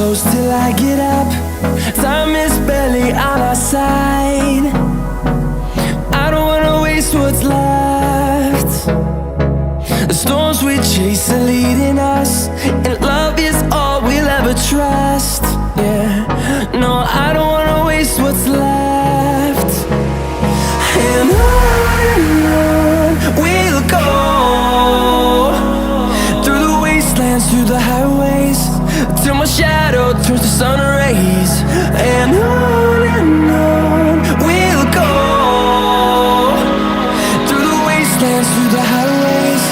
close till I get up. Time is barely on our side. I don't wanna waste what's left. The storms we chase are leading us, and love is all we'll ever trust. Yeah, no, I don't wanna waste what's left. And on we'll go, through the wastelands, through the highways, till my shadow turns to sun rays. And on we'll go, through the wastelands, through the highways,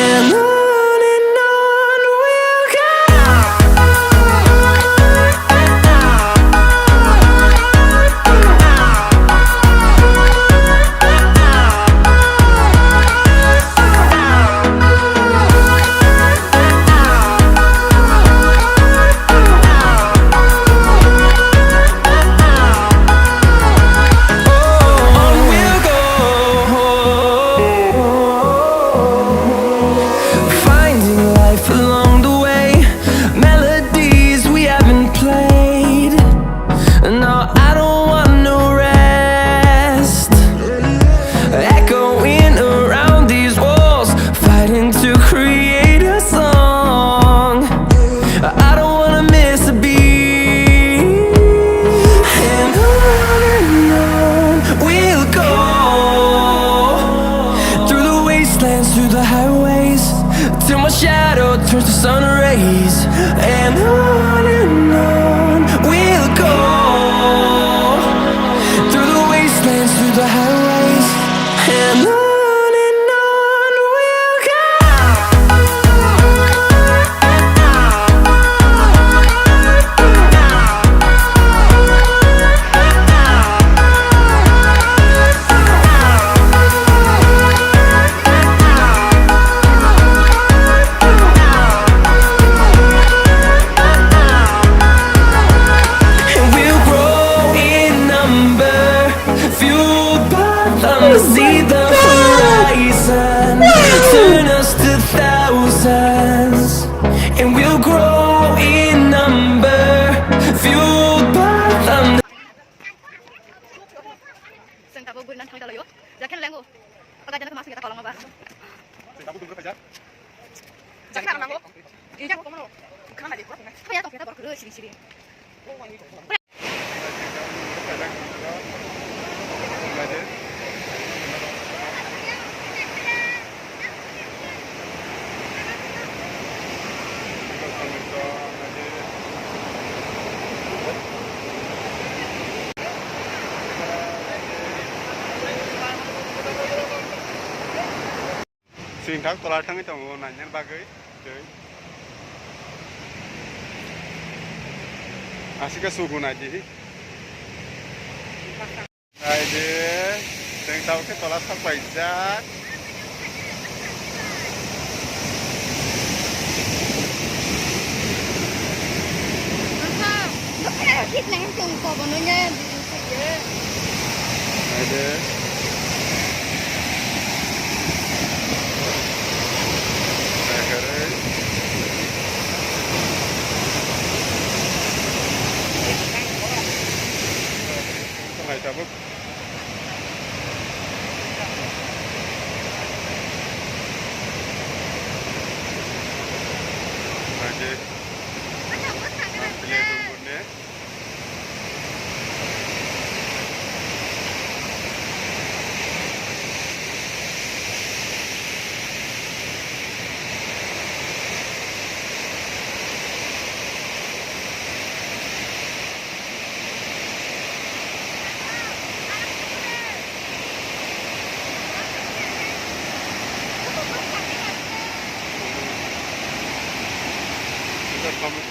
and on we'll go. Along the way, melodies we haven't played. No, I don't want no rest. Echoing around these walls, fighting to create a song. I don't wanna miss a beat. And on we'll go, through the wastelands, through the highways, till my shadow turns to sun rays. And on we'll go, through the wastelands, through the highways, and on we'll go. See the horizon, turn us to thousands, and we'll grow in number, fueled by thunder. Sentapu bulan kami dalayo, jangan lengo. Pagkajan nak masuk kita kalau ngabah. Sentapu bulan kerja. Jangan nak mango. Ini jangan kamu. Kamu ada kurang. Apa ya? Kita baru siri-siri. Sing thak tola thang itu nanya bagai, asik ke suku naji. Aje, sing tahu ke tola thak pajak. Hít nắng cùng cổ vào nó nha. Aje. Này chào bức. Oke. Pilih tumbunnya. Kita pamit